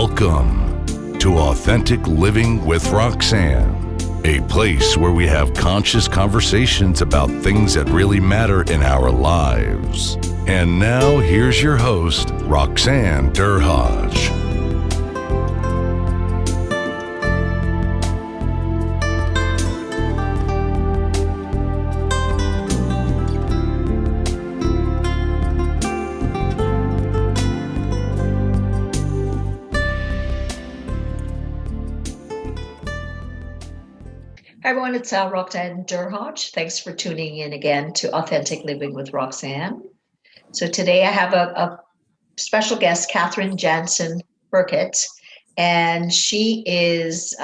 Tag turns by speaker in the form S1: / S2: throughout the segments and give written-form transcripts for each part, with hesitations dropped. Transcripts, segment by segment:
S1: Welcome to Authentic Living with Roxanne, a place where we have conscious conversations about things that really matter in our lives. And now here's your host, Roxanne Derhodge.
S2: Hi everyone, it's Roxanne Derhodge. Thanks for tuning in again to Authentic Living with Roxanne. So today I have a special guest, Katherine Jansen-Byrkit, and she is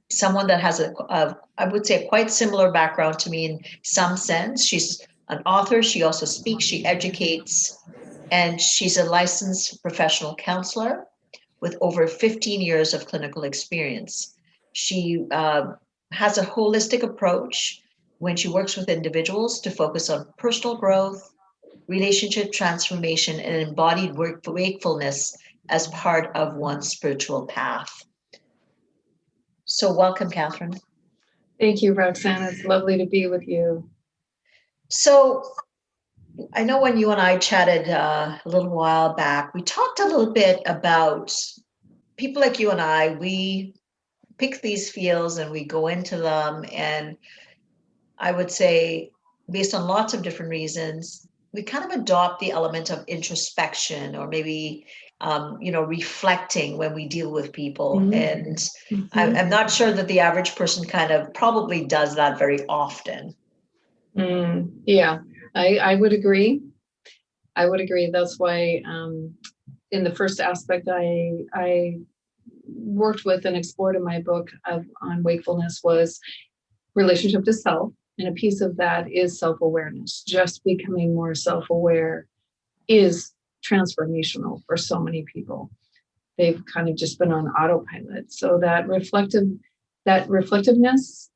S2: someone that has I would say, a quite similar background to me in some sense. She's an author, she also speaks, she educates, and she's a licensed professional counselor with over 15 years of clinical experience. She has a holistic approach when she works with individuals to focus on personal growth, relationship transformation, and embodied wakefulness as part of one's spiritual path. So welcome, Katherine.
S3: Thank you, Roxanne. It's lovely to be with you.
S2: So I know when you and I chatted a little while back, we talked a little bit about people like you and I, we pick these fields and we go into them, and I would say based on lots of different reasons we kind of adopt the element of introspection or maybe reflecting when we deal with people. And I'm not sure that the average person kind of probably does that very often.
S3: Yeah, I would agree. That's why in the first aspect I worked with and explored in my book on wakefulness was relationship to self. And a piece of that is self-awareness. Just becoming more self-aware is transformational for so many people. They've kind of just been on autopilot. So that reflectiveness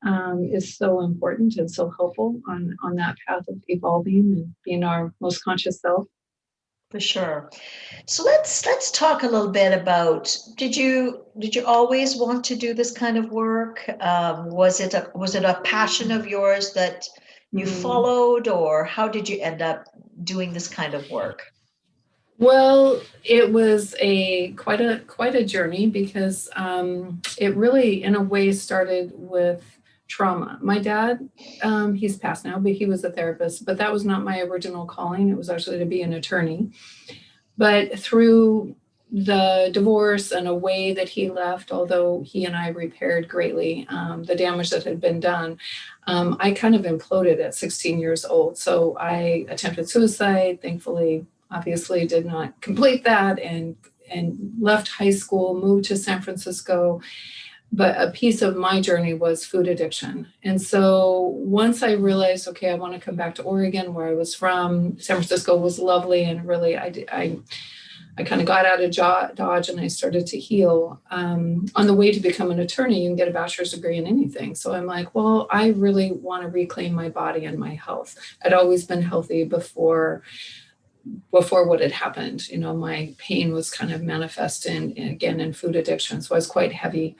S3: is so important and so helpful on that path of evolving and being our most conscious self.
S2: For sure. So let's talk a little bit about, did you always want to do this kind of work? Was it a passion of yours that you followed, or how did you end up doing this kind of work?
S3: Well, it was quite a journey because it really, in a way, started with trauma. My dad, he's passed now, but he was a therapist, but that was not my original calling. It was actually to be an attorney. But through the divorce and a way that he left, although he and I repaired greatly the damage that had been done, I kind of imploded at 16 years old. So I attempted suicide, thankfully, obviously did not complete that, and left high school, moved to San Francisco. But a piece of my journey was food addiction. And so once I realized, okay, I want to come back to Oregon, where I was from. San Francisco was lovely. And really, I kind of got out of Dodge and I started to heal. On the way to become an attorney, you can get a bachelor's degree in anything. So I'm like, well, I really want to reclaim my body and my health. I'd always been healthy before what had happened. My pain was kind of manifesting again in food addiction. So I was quite heavy.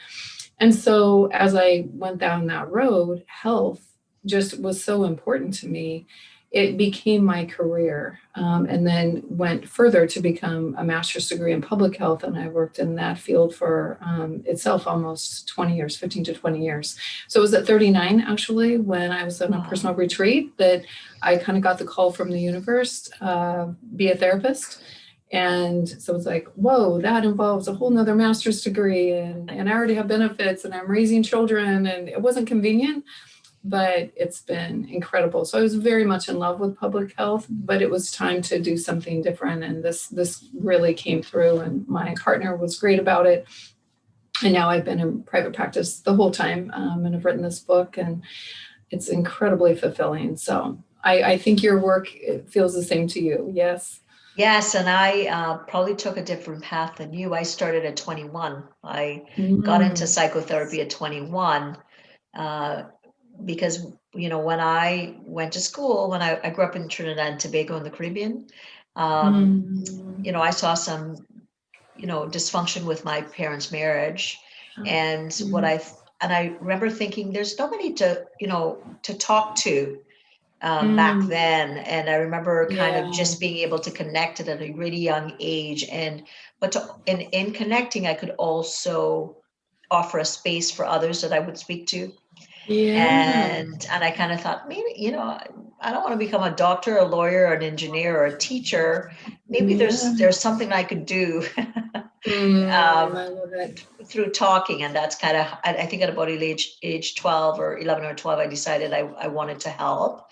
S3: And so as I went down that road, health just was so important to me. It became my career, and then went further to become a master's degree in public health. And I worked in that field for itself almost 20 years, 15 to 20 years. So it was at 39, actually, when I was on a personal retreat, that I kind of got the call from the universe, be a therapist. And so it's like, whoa, that involves a whole nother master's degree, and I already have benefits, and I'm raising children, and it wasn't convenient, but it's been incredible. So I was very much in love with public health, but it was time to do something different. And this really came through, and my partner was great about it. And now I've been in private practice the whole time, and I've written this book, and it's incredibly fulfilling. So I think your work feels the same to you. Yes.
S2: Yes, and I probably took a different path than you. I started at 21. I got into psychotherapy at 21 because, when I went to school, when I grew up in Trinidad and Tobago in the Caribbean, I saw some dysfunction with my parents' marriage.
S3: Oh,
S2: And
S3: mm,
S2: I remember thinking there's nobody to talk to back
S3: mm,
S2: then. And I remember kind of
S3: yeah,
S2: just being able to connect it at a really young age. But in connecting, I could also offer a space for others that I would speak to.
S3: yeah,
S2: And I kind of thought, maybe, I don't want to become a doctor, a lawyer, or an engineer, or a teacher. Maybe
S3: yeah.
S2: there's something I could do
S3: I love it.
S2: through talking. And that's kind of, I think at about age 12 or 11 or 12, I decided I wanted to help,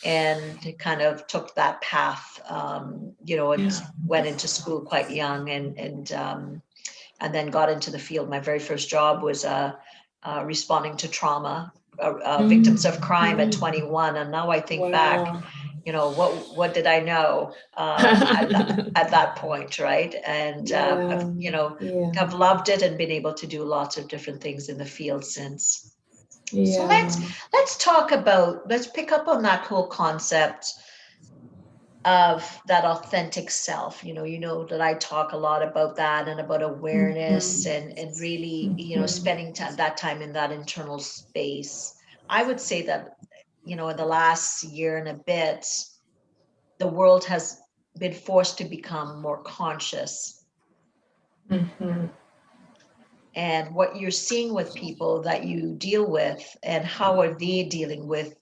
S2: and kind of took that path, and
S3: Yeah.
S2: went into school quite young, and then got into the field. My very first job was responding to trauma, victims of crime at
S3: Mm,
S2: 21. And now I think back,
S3: wow.
S2: what did I know at that point, right? And
S3: Yeah, yeah,
S2: have loved it and been able to do lots of different things in the field since. So let's
S3: yeah.
S2: let's pick up on that whole concept of that authentic self. That I talk a lot about that, and about awareness,
S3: Mhm,
S2: and really,
S3: mhm,
S2: spending that time in that internal space. I would say that, in the last year and a bit, the world has been forced to become more conscious.
S3: mhm.
S2: And what you're seeing with people that you deal with, and how are they dealing with,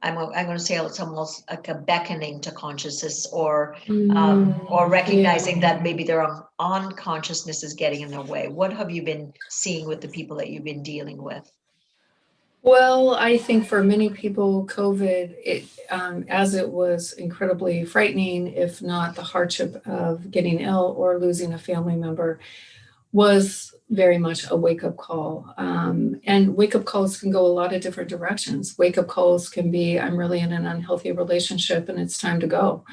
S2: I'm going to say it's almost like a beckoning to consciousness, or
S3: Yeah.
S2: recognizing that maybe their own consciousness is getting in their way. What have you been seeing with the people that you've been dealing with?
S3: Well, I think for many people, COVID, as it was incredibly frightening, if not the hardship of getting ill or losing a family member, was very much a wake up call. And wake up calls can go a lot of different directions. Wake up calls can be, I'm really in an unhealthy relationship and it's time to go.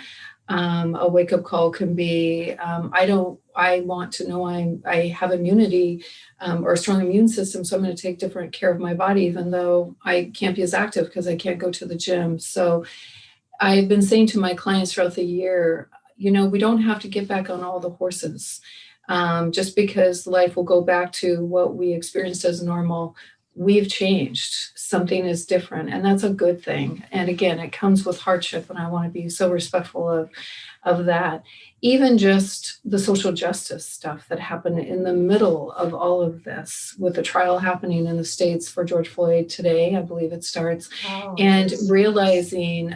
S3: A wake up call can be, I want to know I have immunity, or a strong immune system, so I'm going to take different care of my body, even though I can't be as active because I can't go to the gym. So I've been saying to my clients throughout the year, we don't have to get back on all the horses. Just because life will go back to what we experienced as normal, we've changed. Something is different, and that's a good thing. And again, it comes with hardship, and I want to be so respectful of that. Even just the social justice stuff that happened in the middle of all of this, with the trial happening in the States for George Floyd today, I believe it starts,
S2: Oh,
S3: and
S2: yes.
S3: realizing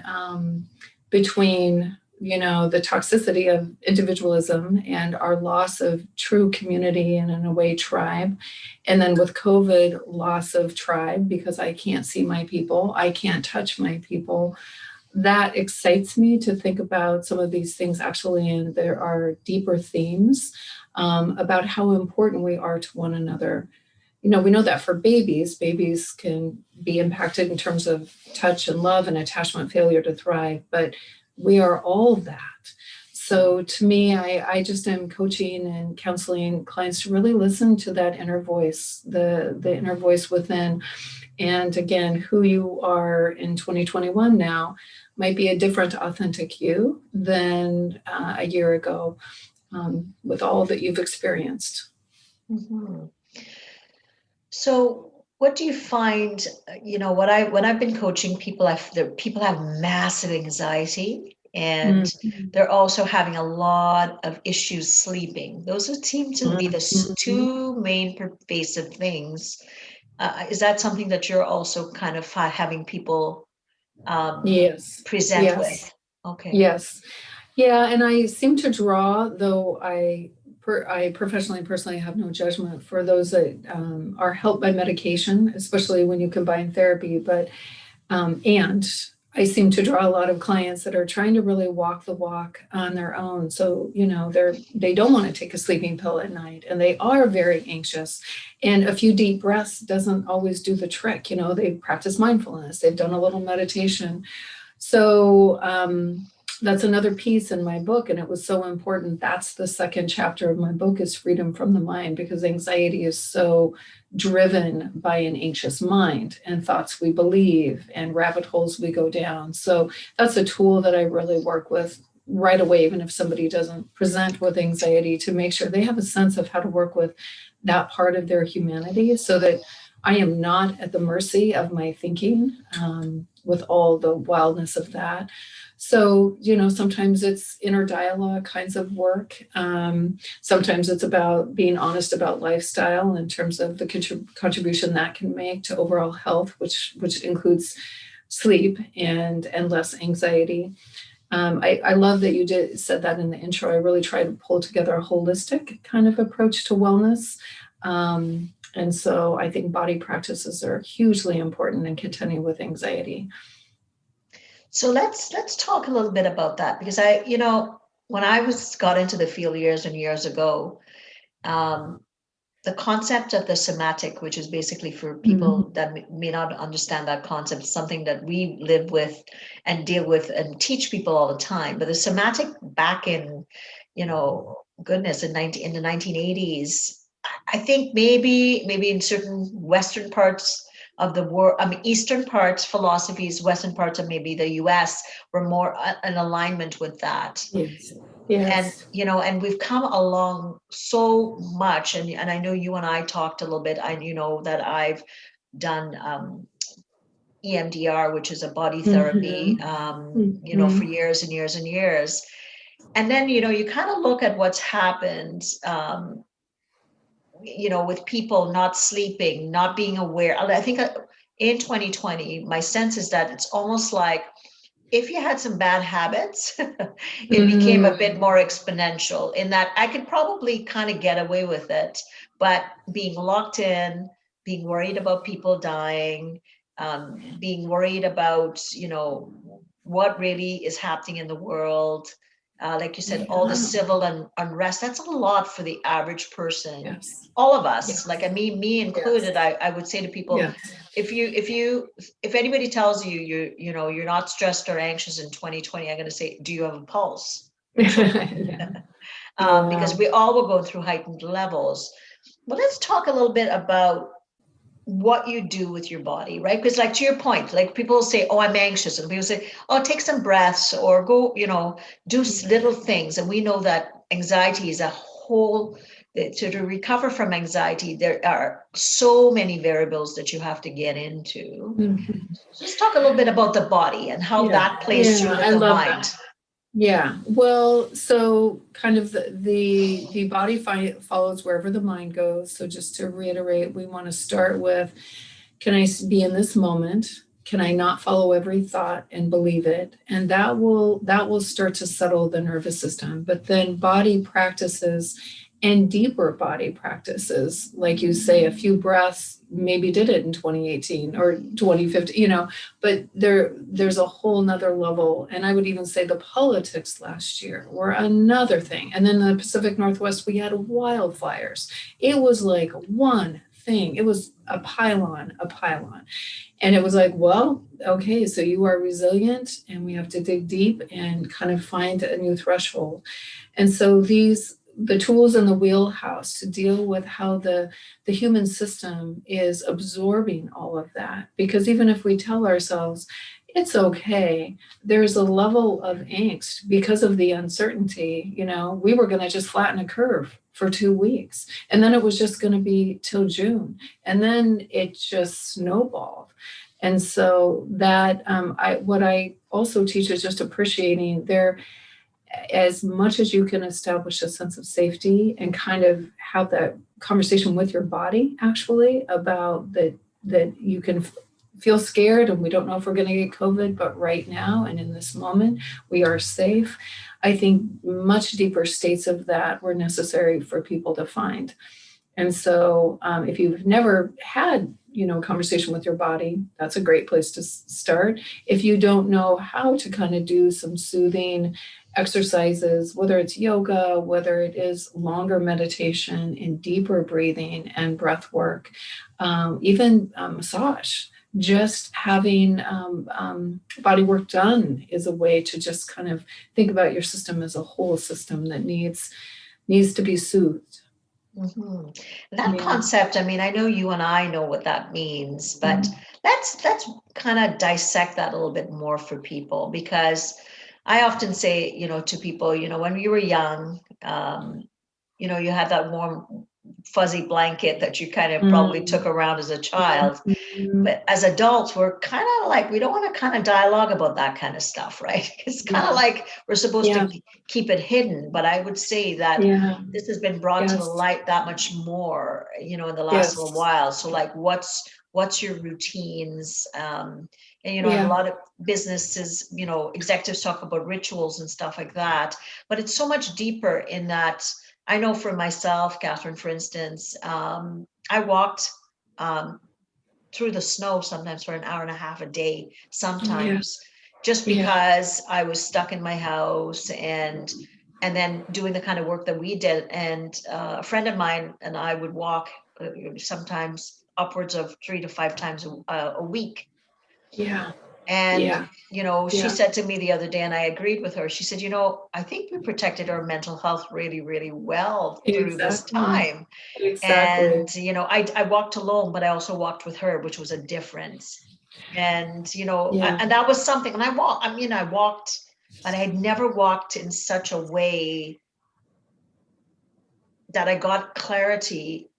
S3: between the toxicity of individualism and our loss of true community and, in a way, tribe, and then with COVID, loss of tribe because I can't see my people, I can't touch my people. That excites me to think about some of these things actually, and there are deeper themes about how important we are to one another. We know that for babies can be impacted in terms of touch and love and attachment failure to thrive, but we are all that. So to me, I just am coaching and counseling clients to really listen to that inner voice, the inner voice within. And again, who you are in 2021 now might be a different authentic you than a year ago, with all that you've experienced.
S2: Mhm. So what do you find, when I've been coaching people, people have massive anxiety, and
S3: Mhm.
S2: they're also having a lot of issues sleeping. Those seem to be the
S3: Mhm.
S2: two main pervasive things. Is that something that you're also kind of having people um,
S3: Yes,
S2: present
S3: yes,
S2: with? Okay.
S3: yes. Yeah, and I seem to draw, though I professionally and personally have no judgment for those that are helped by medication, especially when you combine therapy. But and I seem to draw a lot of clients that are trying to really walk the walk on their own. So they don't want to take a sleeping pill at night, and they are very anxious. And a few deep breaths doesn't always do the trick. They practice mindfulness, they've done a little meditation, so that's another piece in my book, and it was so important. That's the second chapter of my book, is freedom from the mind, because anxiety is so driven by an anxious mind and thoughts we believe and rabbit holes we go down. So that's a tool that I really work with right away, even if somebody doesn't present with anxiety, to make sure they have a sense of how to work with that part of their humanity, so that I am not at the mercy of my thinking, with all the wildness of that. So, sometimes it's inner dialogue kinds of work. Sometimes it's about being honest about lifestyle in terms of the contribution that can make to overall health, which includes sleep and less anxiety. I love that you said that in the intro. I really try to pull together a holistic kind of approach to wellness. And so I think body practices are hugely important in contending with anxiety.
S2: So let's talk a little bit about that, because when I got into the field years and years ago, the concept of the somatic, which is basically for people that may not understand that concept, something that we live with and deal with and teach people all the time. But the somatic back in, goodness, in the 1980s, I think maybe in certain Western parts of the world, Eastern parts philosophies, Western parts of maybe the US were more in alignment with that.
S3: Yes. Yes.
S2: And and we've come along so much, and I know you and I talked a little bit. That I've done EMDR, which is a body therapy, for years and years and years. And then you kind of look at what's happened, with people not sleeping, not being aware. I think in 2020, my sense is that it's almost like, if you had some bad habits, it became a bit more exponential, in that I could probably kind of get away with it, but being locked in, being worried about people dying, being worried about, what really is happening in the world. Like you said, all the civil unrest, that's a lot for the average person.
S3: Yes.
S2: All of us,
S3: Yes.
S2: like me included. Yes. I would say to people, yes, if anybody tells you you're not stressed or anxious in 2020, I'm going to say, do you have a pulse? Because we all will go through heightened levels. But let's talk a little bit about what you do with your body, right? Because, like, to your point, like, people say, oh, I'm anxious, and people say, oh, take some breaths, or go, do little things. And we know that anxiety is a whole, to recover from anxiety, there are so many variables that you have to get into. So let's talk a little bit about the body and how that plays through with the mind.
S3: That. Yeah, well, so kind of the body follows wherever the mind goes. So just to reiterate, we want to start with, can I be in this moment? Can I not follow every thought and believe it? And that will start to settle the nervous system. But then body practices and deeper body practices, like you say, a few breaths, maybe did it in 2018 or 2015, but there's a whole nother level. And I would even say the politics last year were another thing. And then in the Pacific Northwest, we had wildfires. It was like one thing. It was a pylon. And it was like, well, okay, so you are resilient, and we have to dig deep and kind of find a new threshold. And so the tools in the wheelhouse to deal with how the human system is absorbing all of that. Because even if we tell ourselves it's okay, there's a level of angst because of the uncertainty. We were going to just flatten a curve for 2 weeks, and then it was just going to be till June, and then it just snowballed. And so that what I also teach is just appreciating there. As much as you can establish a sense of safety and kind of have that conversation with your body, actually, about that you can feel scared and we don't know if we're going to get COVID, but right now and in this moment, we are safe. I think much deeper states of that were necessary for people to find. And so if you've never had, conversation with your body, that's a great place to start. If you don't know how to kind of do some soothing exercises, whether it's yoga, whether it is longer meditation and deeper breathing and breath work, even massage, just having body work done is a way to just kind of think about your system as a whole system that needs to be soothed.
S2: Mm-hmm. That concept, I know you and I know what that means, but let's kind of dissect that a little bit more for people, because I often say, to people, when you were young, you had that warm, fuzzy blanket that you kind of probably took around as a child. But as adults, we're kind of like, we don't want to kind of dialogue about that kind of stuff, right? It's kind of like we're supposed to keep it hidden. But I would say that this has been brought to the light that much more, in the last little while. So like, what's your routines? And, a lot of businesses, executives talk about rituals and stuff like that. But it's so much deeper in that. I know for myself, Katherine, for instance, I walked through the snow sometimes for an hour and a half a day, sometimes just because I was stuck in my house and then doing the kind of work that we did. And a friend of mine and I would walk sometimes upwards of 3 to 5 times a week.
S3: Yeah.
S2: And, she said to me the other day, and I agreed with her, she said, I think we protected our mental health really, really well through this time. And, I walked alone, but I also walked with her, which was a difference. And, and that was something, and I walked, but I had never walked in such a way that I got clarity,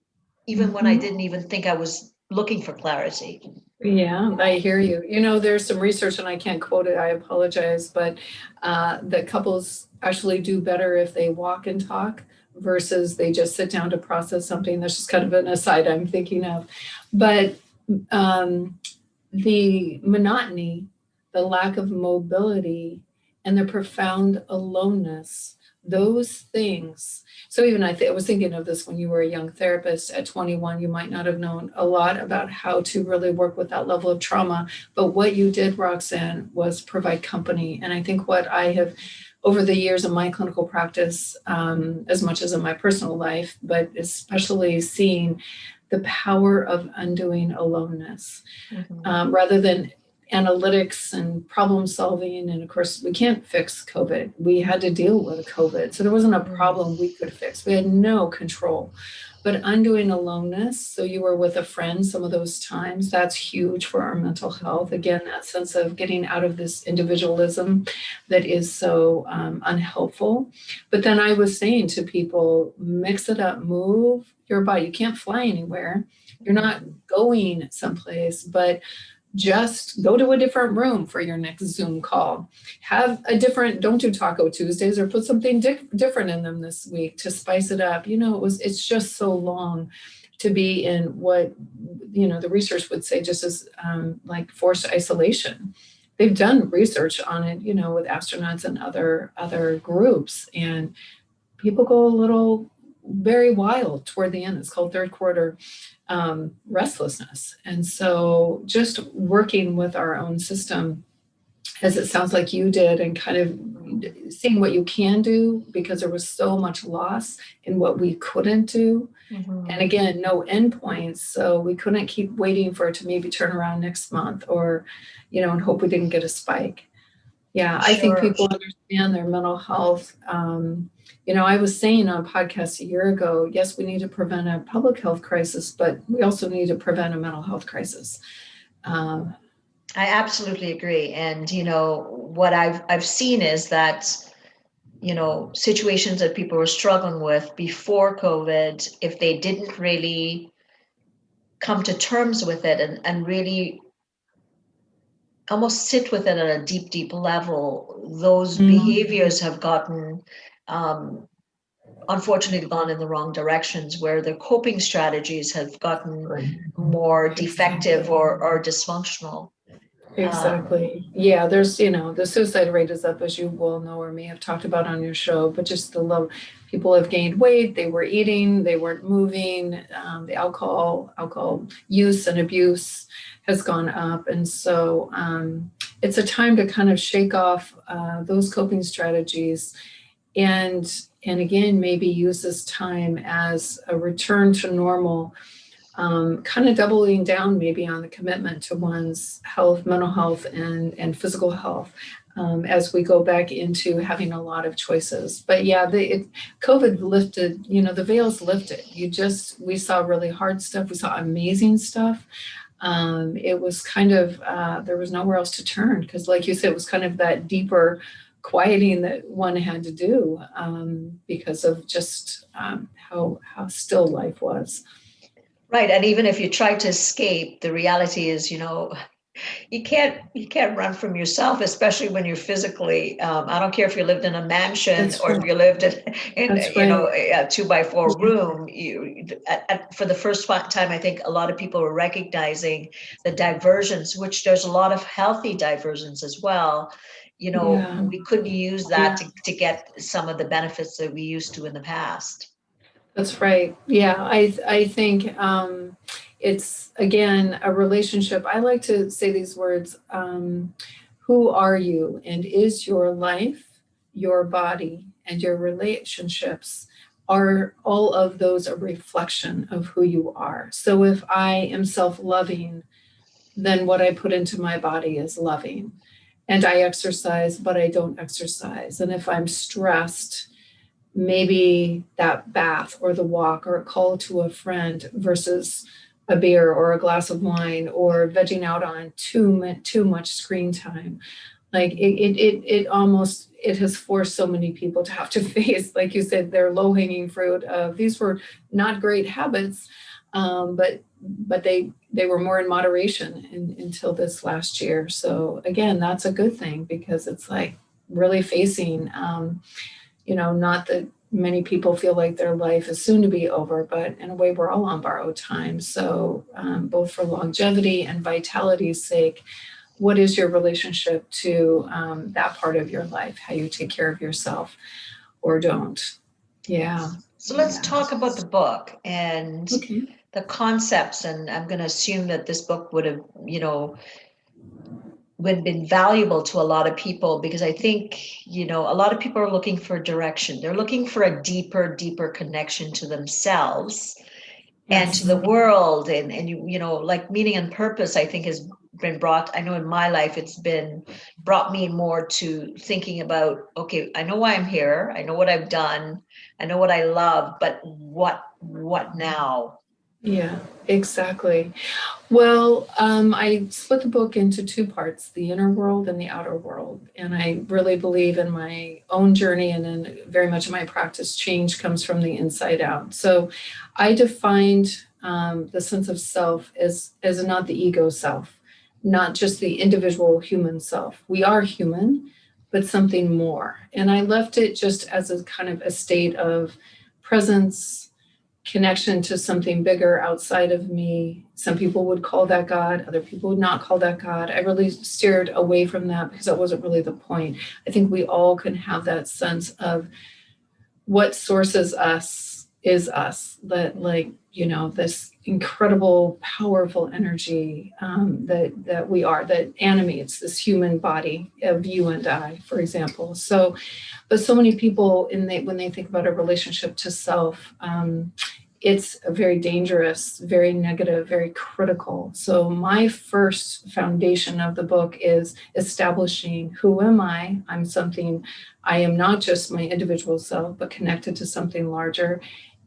S2: even when I didn't even think I was looking for clarity.
S3: Yeah, I hear you. There's some research, and I can't quote it, I apologize, but that couples actually do better if they walk and talk versus they just sit down to process something. That's just kind of an aside I'm thinking of. But the monotony, the lack of mobility, and the profound aloneness, those things. So even I was thinking of this when you were a young therapist at 21, you might not have known a lot about how to really work with that level of trauma. But what you did, Roxanne, was provide company. And I think what I have over the years of my clinical practice, as much as in my personal life, but especially seeing the power of undoing aloneness, rather than analytics and problem solving. And of course, we can't fix COVID. We had to deal with COVID. So there wasn't a problem we could fix. We had no control. But undoing aloneness, so you were with a friend some of those times, that's huge for our mental health. Again, that sense of getting out of this individualism that is so unhelpful. But then I was saying to people, mix it up, move your body. You can't fly anywhere. You're not going someplace, but just go to a different room for your next Zoom call. Don't do Taco Tuesdays, or put something different in them this week to spice it up. It's just so long to be in what, the research would say just as like forced isolation. They've done research on it, with astronauts and other groups, and people go a little very wild toward the end. It's called third quarter restlessness. And so just working with our own system, as it sounds like you did, and kind of seeing what you can do, because there was so much loss in what we couldn't do. And again, no endpoints. So we couldn't keep waiting for it to maybe turn around next month, or, and hope we didn't get a spike. Yeah, I think people understand their mental health. I was saying on a podcast a year ago, yes, we need to prevent a public health crisis, but we also need to prevent a mental health crisis.
S2: I absolutely agree. And, what I've seen is that, situations that people were struggling with before COVID, if they didn't really come to terms with it and really almost sit with it at a deep, deep level, those behaviors have gotten, unfortunately, gone in the wrong directions, where their coping strategies have gotten more defective or dysfunctional.
S3: Exactly. Yeah, there's, the suicide rate is up, as you well know, or may have talked about on your show, but just the love, people have gained weight, they were eating, they weren't moving, the alcohol use and abuse has gone up. And so it's a time to kind of shake off those coping strategies, and again, maybe use this time as a return to normal, kind of doubling down maybe on the commitment to one's health, mental health, and physical health, as we go back into having a lot of choices. But yeah, COVID lifted, the veil's lifted. We saw really hard stuff. We saw amazing stuff. It was kind of, there was nowhere else to turn, because like you said, it was kind of that deeper quieting that one had to do because of just how still life was.
S2: Right. And even if you try to escape, the reality is, you can't run from yourself, especially when you're physically. I don't care if you lived in a mansion
S3: That's
S2: or if
S3: right.
S2: you lived in
S3: That's right.
S2: a 2x4 room. For the first time, I think a lot of people are recognizing the diversions, which there's a lot of healthy diversions as well.
S3: Yeah.
S2: We couldn't use that to get some of the benefits that we used to in the past.
S3: That's right. Yeah, I think it's, again, a relationship. I like to say these words, who are you? And is your life, your body, and your relationships, are all of those a reflection of who you are? So if I am self-loving, then what I put into my body is loving. And I exercise, but I don't exercise. And if I'm stressed, maybe that bath or the walk or a call to a friend versus a beer or a glass of wine or vegging out on too much screen time. Like it almost, it has forced so many people to have to face, like you said, their low hanging fruit of these were not great habits, but they were more in moderation until this last year. So again, that's a good thing because it's like really facing, not that many people feel like their life is soon to be over, but in a way, we're all on borrowed time. So, both for longevity and vitality's sake, what is your relationship to that part of your life? How you take care of yourself or don't? Yeah.
S2: So let's talk about the book and
S3: Okay.
S2: the concepts. And I'm going to assume that this book would have, would been valuable to a lot of people because I think, a lot of people are looking for direction. They're looking for a deeper connection to themselves and to the world. And like meaning and purpose, I think has been brought, I know in my life, it's been brought me more to thinking about, okay, I know why I'm here. I know what I've done. I know what I love, but what now?
S3: Yeah, exactly. Well, I split the book into two parts, the inner world and the outer world. And I really believe in my own journey and in very much of my practice, change comes from the inside out. So I defined the sense of self as not the ego self, not just the individual human self. We are human, but something more. And I left it just as a kind of a state of presence, connection to something bigger outside of me. Some people would call that God, other people would not call that God. I really steered away from that because that wasn't really the point. I think we all can have that sense of what sources us is us, that this incredible, powerful energy that we are, that animates this human body of you and I, for example. So, but so many people when they think about a relationship to self, it's a very dangerous, very negative, very critical. So my first foundation of the book is establishing who am I? I'm something, I am not just my individual self, but connected to something larger.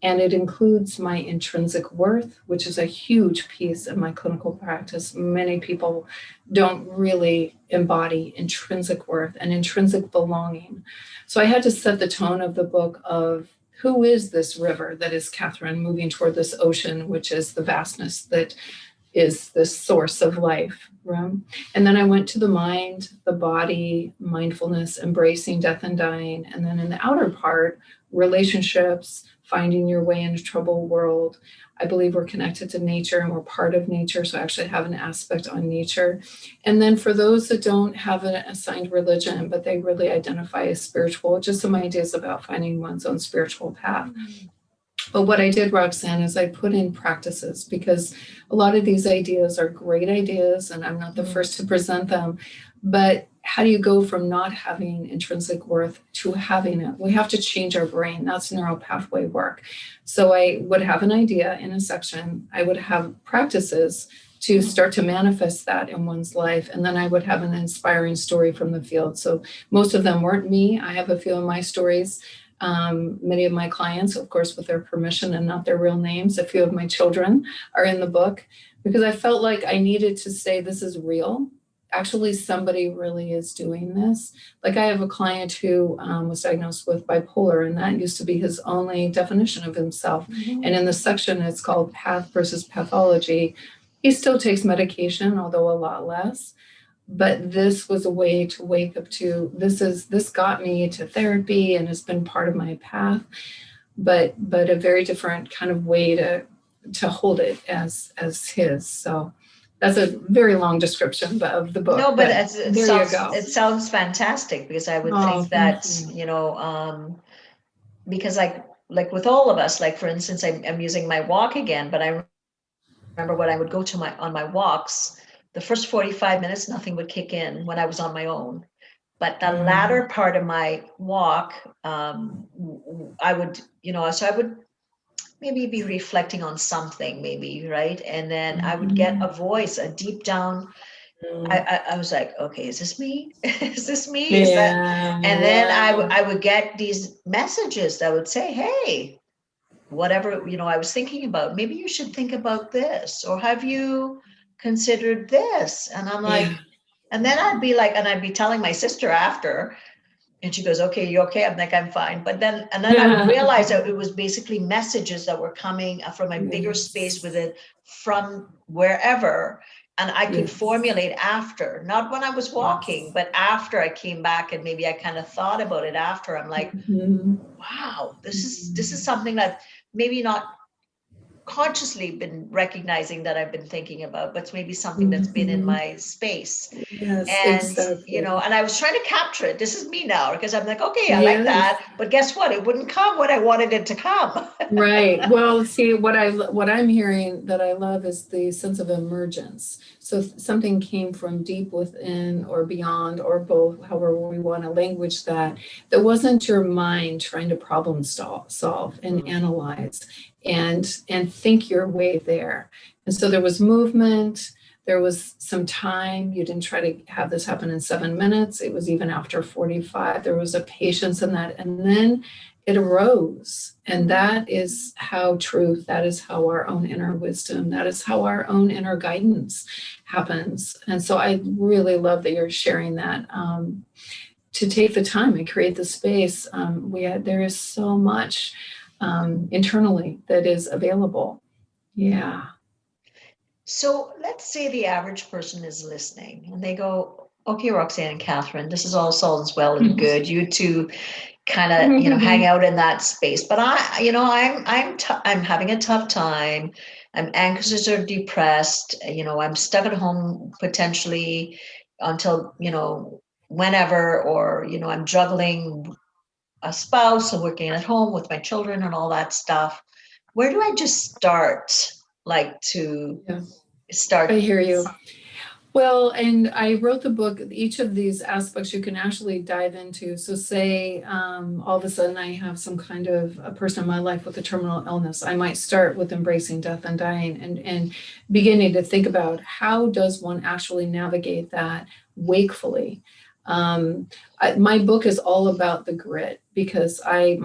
S3: And it includes my intrinsic worth, which is a huge piece of my clinical practice. Many people don't really embody intrinsic worth and intrinsic belonging. So I had to set the tone of the book of who is this river that is Katherine moving toward this ocean, which is the vastness that is the source of life. Right? And then I went to the mind, the body, mindfulness, embracing death and dying. And then in the outer part, relationships, finding your way in a troubled world. I believe we're connected to nature and we're part of nature. So I actually have an aspect on nature. And then for those that don't have an assigned religion, but they really identify as spiritual, just some ideas about finding one's own spiritual path. But what I did, Roxanne, is I put in practices because a lot of these ideas are great ideas and I'm not the first to present them. But how do you go from not having intrinsic worth to having it? We have to change our brain. That's neural pathway work. So I would have an idea in a section. I would have practices to start to manifest that in one's life. And then I would have an inspiring story from the field. So most of them weren't me. I have a few of my stories. Many of my clients, of course, with their permission and not their real names. A few of my children are in the book because I felt like I needed to say this is real. actually somebody really is doing this. Like I have a client who was diagnosed with bipolar, and that used to be his only definition of himself.
S2: Mhm.
S3: And in the section, it's called Path versus Pathology. He still takes medication, although a lot less. But this was a way to wake up to, this got me to therapy and has been part of my path, but a very different kind of way to hold it as his. So that's a very long description of the book.
S2: No, but
S3: there you go.
S2: it sounds fantastic, because I would think that, because like with all of us, like for instance, I'm using my walk again, but I remember when I would go on my walks, the first 45 minutes, nothing would kick in when I was on my own. But the latter part of my walk, I would, so I would maybe be reflecting on something, maybe, right? And then I would get a voice, a deep down. I was like, okay, is this me? Is this me? Is that? And then I would get these messages that would say, hey, whatever, I was thinking about, maybe you should think about this, or have you considered this? And I'm like, and then I'd be telling my sister after, and she goes, okay, you okay? I'm like, I'm fine. But then I realized that it was basically messages that were coming from a bigger space within, from wherever. And I could formulate after, not when I was walking, but after I came back, and maybe I kind of thought about it after. I'm like, wow, this is something that maybe not consciously been recognizing that I've been thinking about, but it's maybe something that's been in my space.
S3: Yes,
S2: And
S3: exactly.
S2: and I was trying to capture it. This is me now, because I'm like, okay, I like that, but guess what? It wouldn't come when I wanted it to come.
S3: Right. Well, see, what I'm hearing that I love is the sense of emergence. So something came from deep within or beyond, or both, however we want to language that wasn't your mind trying to problem solve and analyze and think your way there. And so there was movement. There was some time. You didn't try to have this happen in 7 minutes. It was even after 45. There was a patience in that. And then it arose. And that is how truth, that is how our own inner wisdom, that is how our own inner guidance happens. And so I really love that you're sharing that, to take the time and create the space. There is so much internally that is available. Yeah.
S2: So let's say the average person is listening and they go, okay, Roxanne and Katherine, this is all sounds well and good. You two kind of, hang out in that space. But I'm having a tough time. I'm anxious or depressed. I'm stuck at home potentially until, whenever, or, I'm juggling a spouse and working at home with my children and all that stuff. Where do I just start? Like to start?
S3: I hear you. Well, and I wrote the book, each of these aspects you can actually dive into. So say all of a sudden I have some kind of a person in my life with a terminal illness. I might start with embracing death and dying and beginning to think about how does one actually navigate that wakefully. My book is all about the grit, because I've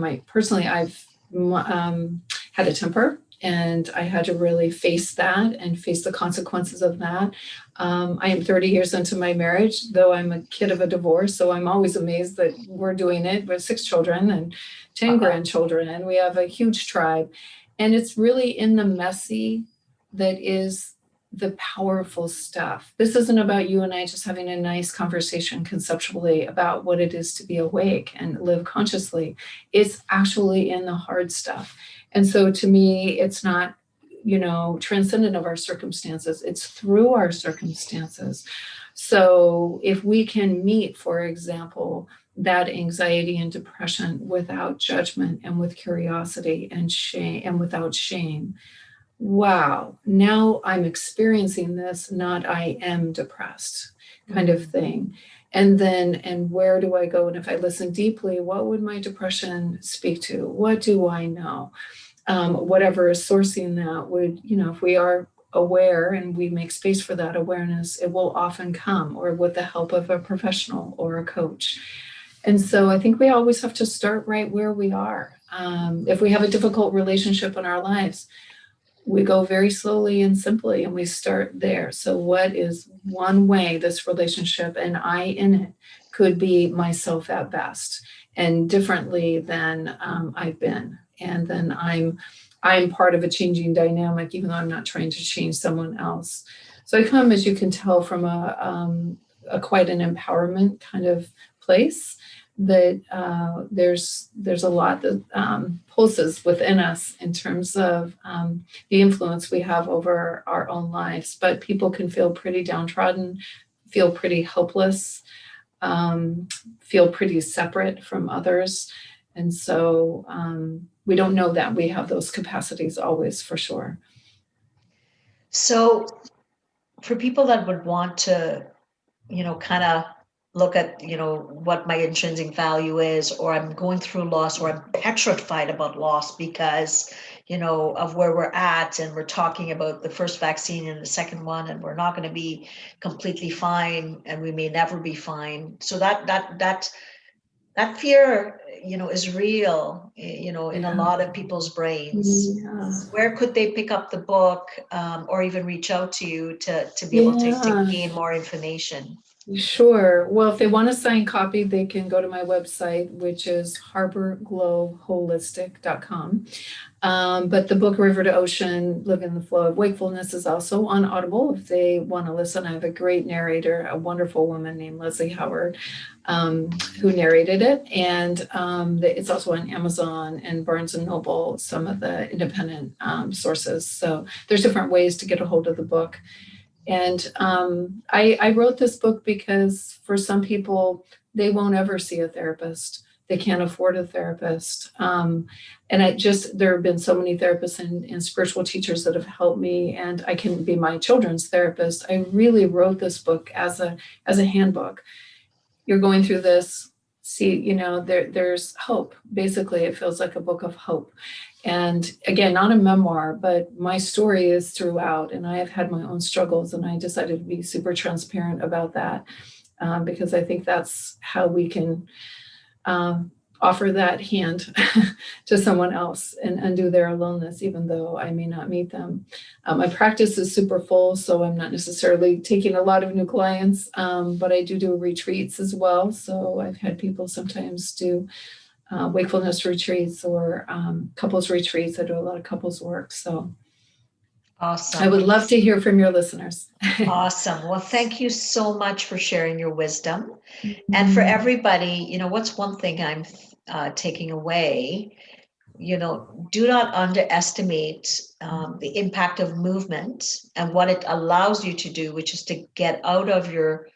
S3: had a temper. And I had to really face that and face the consequences of that. I am 30 years into my marriage, though I'm a kid of a divorce. So I'm always amazed that we're doing it with 6 children and 10 grandchildren, and we have a huge tribe. And it's really in the messy that is the powerful stuff. This isn't about you and I just having a nice conversation conceptually about what it is to be awake and live consciously. It's actually in the hard stuff. And so to me, it's not, transcendent of our circumstances. It's through our circumstances. So if we can meet, for example, that anxiety and depression without judgment and with curiosity and shame and without shame, wow, now I'm experiencing this, not I am depressed kind of thing. And where do I go? And if I listen deeply, what would my depression speak to? What do I know? Whatever is sourcing that would, if we are aware and we make space for that awareness, it will often come, or with the help of a professional or a coach. And so I think we always have to start right where we are. If we have a difficult relationship in our lives, we go very slowly and simply, and we start there. So what is one way this relationship and I in it could be myself at best and differently than I've been? And then I'm part of a changing dynamic, even though I'm not trying to change someone else. So I come, as you can tell, from a quite an empowerment kind of place, that there's a lot that pulses within us in terms of the influence we have over our own lives. But people can feel pretty downtrodden, feel pretty hopeless, feel pretty separate from others. And so we don't know that we have those capacities always, for sure.
S2: So for people that would want to, kind of look at, what my intrinsic value is, or I'm going through loss, or I'm petrified about loss because, of where we're at, and we're talking about the first vaccine and the second one, and we're not going to be completely fine, and we may never be fine. So that fear, is real, in a lot of people's brains.
S3: Yeah.
S2: Where could they pick up the book, or even reach out to you to be able to gain more information?
S3: Sure. Well, if they want a signed copy, they can go to my website, which is harborglowholistic.com. But the book River to Ocean, Live in the Flow of Wakefulness is also on Audible if they want to listen. I have a great narrator, a wonderful woman named Leslie Howard, who narrated it. And it's also on Amazon and Barnes & Noble, some of the independent sources. So there's different ways to get a hold of the book. And I wrote this book because for some people, they won't ever see a therapist. They can't afford a therapist. And there have been so many therapists and spiritual teachers that have helped me, and I can be my children's therapist. I really wrote this book as a handbook. You're going through this, see, there's hope. Basically, it feels like a book of hope. And again, not a memoir, but my story is throughout, and I have had my own struggles, and I decided to be super transparent about that because I think that's how we can offer that hand to someone else and undo their aloneness, even though I may not meet them. My practice is super full, so I'm not necessarily taking a lot of new clients, but I do retreats as well. So I've had people sometimes do wakefulness retreats or couples retreats. I do a lot of couples work. So
S2: awesome.
S3: I would love to hear from your listeners.
S2: Awesome. Well, thank you so much for sharing your wisdom. Mm-hmm. And for everybody, what's one thing I'm taking away? Do not underestimate the impact of movement and what it allows you to do, which is to get out of your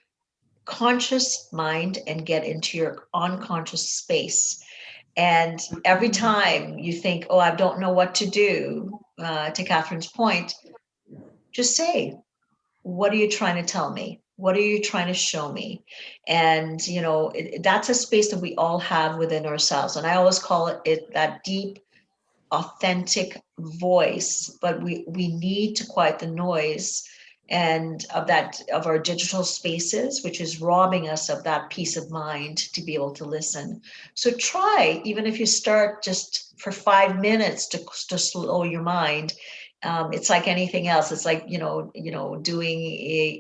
S2: conscious mind and get into your unconscious space. And every time you think, oh, I don't know what to do, to Katherine's point, just say, what are you trying to tell me? What are you trying to show me? And, that's a space that we all have within ourselves. And I always call it that deep, authentic voice, but we need to quiet the noise and of our digital spaces, which is robbing us of that peace of mind to be able to listen. So try, even if you start just for 5 minutes to slow your mind. It's like anything else. It's like, doing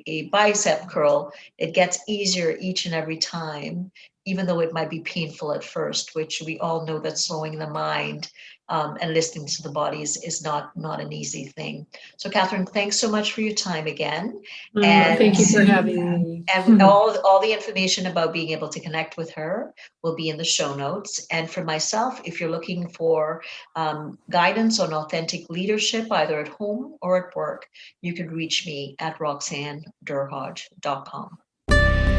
S2: a bicep curl. It gets easier each and every time, even though it might be painful at first, which we all know that slowing the mind and listening to the body is not an easy thing. So Katherine, thanks so much for your time again. And
S3: thank you for having me.
S2: And all the information about being able to connect with her will be in the show notes. And for myself, if you're looking for guidance on authentic leadership, either at home or at work, you can reach me at roxannedurhodge.com.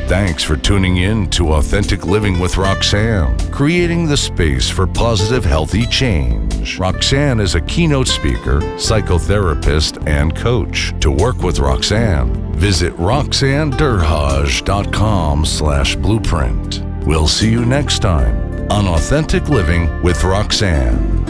S1: Thanks for tuning in to Authentic Living with Roxanne, creating the space for positive, healthy change. Roxanne is a keynote speaker, psychotherapist, and coach. To work with Roxanne, visit roxannedurhodge.com/blueprint. We'll see you next time on Authentic Living with Roxanne.